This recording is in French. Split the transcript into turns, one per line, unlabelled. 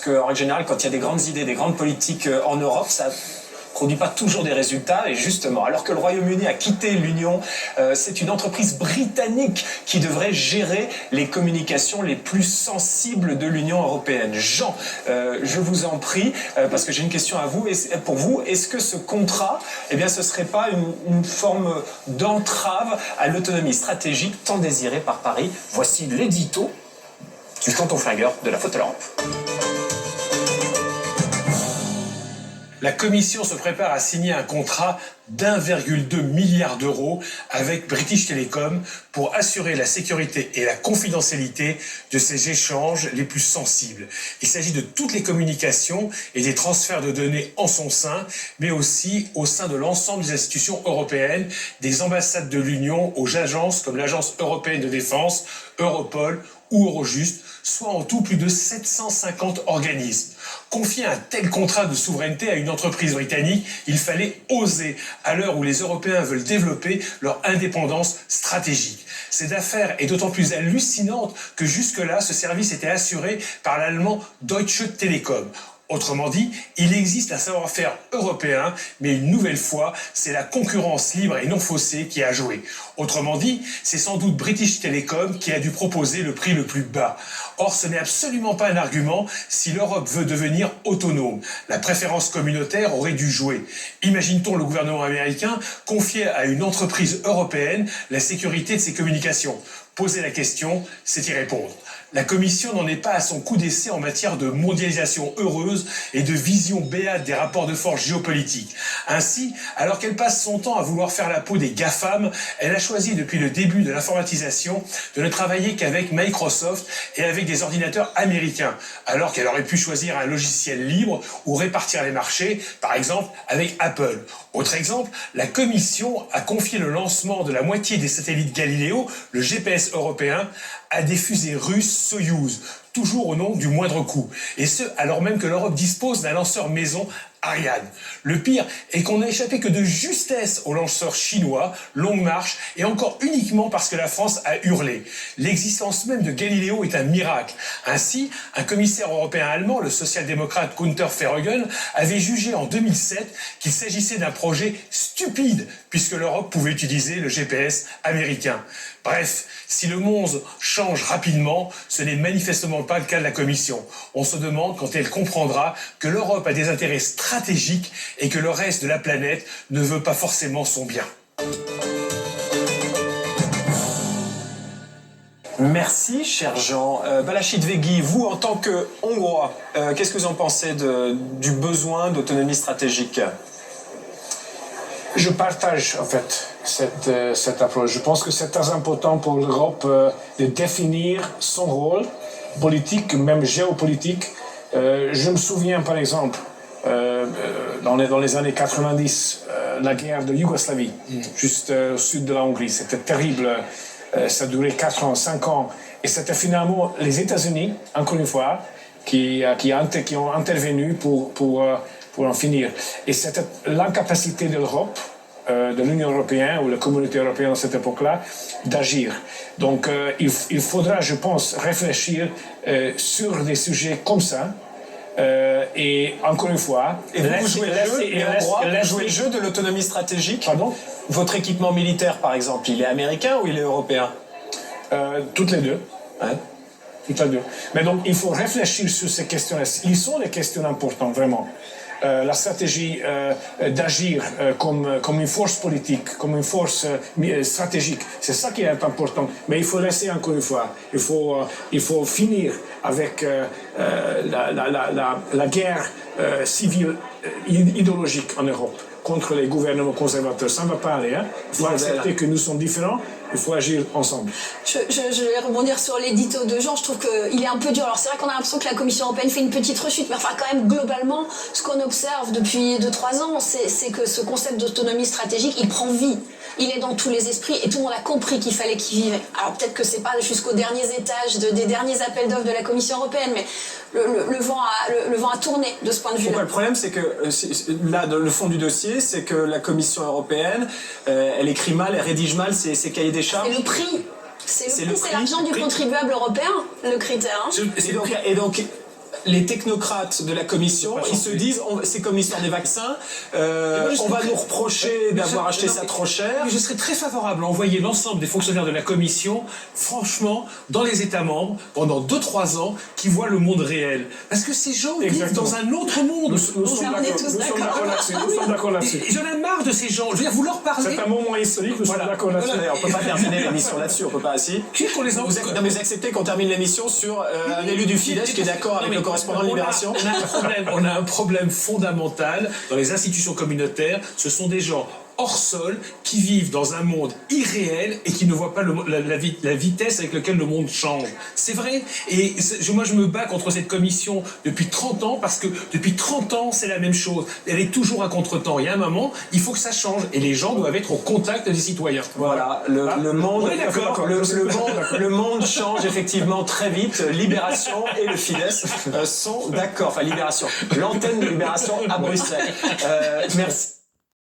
qu'en règle générale, quand il y a des grandes idées, des grandes politiques en Europe, ça produit pas toujours des résultats. Et justement, alors que le Royaume-Uni a quitté l'Union, c'est une entreprise britannique qui devrait gérer les communications les plus sensibles de l'Union européenne. Jean, je vous en prie, parce que j'ai une question à vous. Pour vous, est-ce que ce contrat, eh bien, ce serait pas une forme d'entrave à l'autonomie stratégique tant désirée par Paris? Voici l'édito du tonton flingueur de la faute à l'Europe.
La Commission se prépare à signer un contrat d'1,2 milliard d'euros avec British Telecom pour assurer la sécurité et la confidentialité de ces échanges les plus sensibles. Il s'agit de toutes les communications et des transferts de données en son sein, mais aussi au sein de l'ensemble des institutions européennes, des ambassades de l'Union aux agences comme l'Agence européenne de défense, Europol ou Eurojust, soit en tout plus de 750 organismes. Confier un tel contrat de souveraineté à une entreprise britannique, il fallait oser à l'heure où les Européens veulent développer leur indépendance stratégique. Cette affaire est d'autant plus hallucinante que jusque-là, ce service était assuré par l'allemand Deutsche Telekom. Autrement dit, il existe un savoir-faire européen, mais une nouvelle fois, c'est la concurrence libre et non faussée qui a joué. Autrement dit, c'est sans doute British Telecom qui a dû proposer le prix le plus bas. Or, ce n'est absolument pas un argument si l'Europe veut devenir autonome. La préférence communautaire aurait dû jouer. Imagine-t-on le gouvernement américain confier à une entreprise européenne la sécurité de ses communications? Poser la question, c'est y répondre. La Commission n'en est pas à son coup d'essai en matière de mondialisation heureuse et de vision béate des rapports de force géopolitiques. Ainsi, alors qu'elle passe son temps à vouloir faire la peau des GAFAM, elle a choisi depuis le début de l'informatisation de ne travailler qu'avec Microsoft et avec des ordinateurs américains, alors qu'elle aurait pu choisir un logiciel libre ou répartir les marchés, par exemple avec Apple. Autre exemple, la Commission a confié le lancement de la moitié des satellites Galileo, le GPS européen, à des fusées russes Soyouz, toujours au nom du moindre coût. Et ce, alors même que l'Europe dispose d'un lanceur maison Ariane. Le pire est qu'on n'a échappé que de justesse au lanceur chinois, Longue Marche, et encore uniquement parce que la France a hurlé. L'existence même de Galileo est un miracle. Ainsi, un commissaire européen allemand, le social-démocrate Günther Verheugen, avait jugé en 2007 qu'il s'agissait d'un projet stupide, puisque l'Europe pouvait utiliser le GPS américain. Bref, si le monde change rapidement, ce n'est manifestement pas le cas de la Commission. On se demande quand elle comprendra que l'Europe a des intérêts stratégiques et que le reste de la planète ne veut pas forcément son bien.
Merci, cher Jean. Balázs Véghi, vous, en tant que Hongrois, qu'est-ce que vous en pensez du besoin d'autonomie stratégique?
Je partage en fait cette approche. Je pense que c'est très important pour l'Europe de définir son rôle politique, même géopolitique. Je me souviens par exemple, dans les années 90, la guerre de Yougoslavie, juste au sud de la Hongrie. C'était terrible, ça durait 4 ans, 5 ans. Et c'était finalement les États-Unis, encore une fois, qui ont intervenu pour en finir. Et c'était l'incapacité de l'Europe, de l'Union européenne ou la communauté européenne à cette époque-là, d'agir. Donc il faudra, je pense, réfléchir sur des sujets comme ça. Et encore une fois...
Et vous jouez le jeu de l'autonomie stratégique?
Pardon?
Votre équipement militaire, par exemple, il est américain ou il est européen?
Toutes les deux.
Ouais.
Toutes les deux. Mais donc, il faut réfléchir sur ces questions-là. Ils sont des questions importantes, vraiment. La stratégie d'agir comme une force politique, comme une force stratégique, c'est ça qui est important. Mais il faut laisser encore une fois, il faut finir avec la guerre civile idéologique en Europe contre les gouvernements conservateurs. Ça ne va pas aller. Il faut accepter que nous sommes différents. Il faut agir ensemble.
Je vais rebondir sur l'édito de Jean. Je trouve qu'il est un peu dur. Alors c'est vrai qu'on a l'impression que la Commission européenne fait une petite rechute, mais enfin quand même globalement, ce qu'on observe depuis 2-3 ans, c'est que ce concept d'autonomie stratégique, il prend vie. Il est dans tous les esprits et tout le monde a compris qu'il fallait qu'il vive. Alors peut-être que c'est pas jusqu'aux derniers étages des derniers appels d'offres de la Commission européenne, mais le vent a tourné de ce point de vue-là.
Pourquoi le problème, c'est que là, dans le fond du dossier, c'est que la Commission européenne, elle écrit mal, elle rédige mal ses cahiers des charges.
C'est le prix. C'est l'argent du contribuable européen, le critère. Hein.
Et donc, les technocrates de la Commission, ils se disent, c'est comme l'histoire des vaccins, on va nous reprocher d'avoir acheté ça trop cher.
Mais je serais très favorable à envoyer l'ensemble des fonctionnaires de la Commission, franchement, dans les États membres, pendant 2-3 ans, qui voient le monde réel. Parce que ces gens vivent dans un autre monde.
Nous sommes d'accord là-dessus.
Et j'en ai marre de ces gens. Je veux dire, vous leur parlez...
C'est un moment historique, nous sommes d'accord là-dessus.
On peut pas terminer l'émission là-dessus, on peut pas assis.
Qu'on les
Vous acceptez qu'on termine l'émission sur un élu du Fidesz qui est d'accord avec le correspondant de Libération?
On a un problème fondamental dans les institutions communautaires. Ce sont des gens hors sol, qui vivent dans un monde irréel et qui ne voient pas la vitesse avec laquelle le monde change. C'est vrai. Et moi, je me bats contre cette commission depuis 30 ans, parce que depuis 30 ans, c'est la même chose. Elle est toujours à contre-temps. Il y a un moment, il faut que ça change. Et les gens doivent être au contact des citoyens.
Voilà. Le monde change effectivement très vite. Libération et le Fidesz sont d'accord. Enfin, Libération. L'antenne de Libération à Bruxelles. Merci.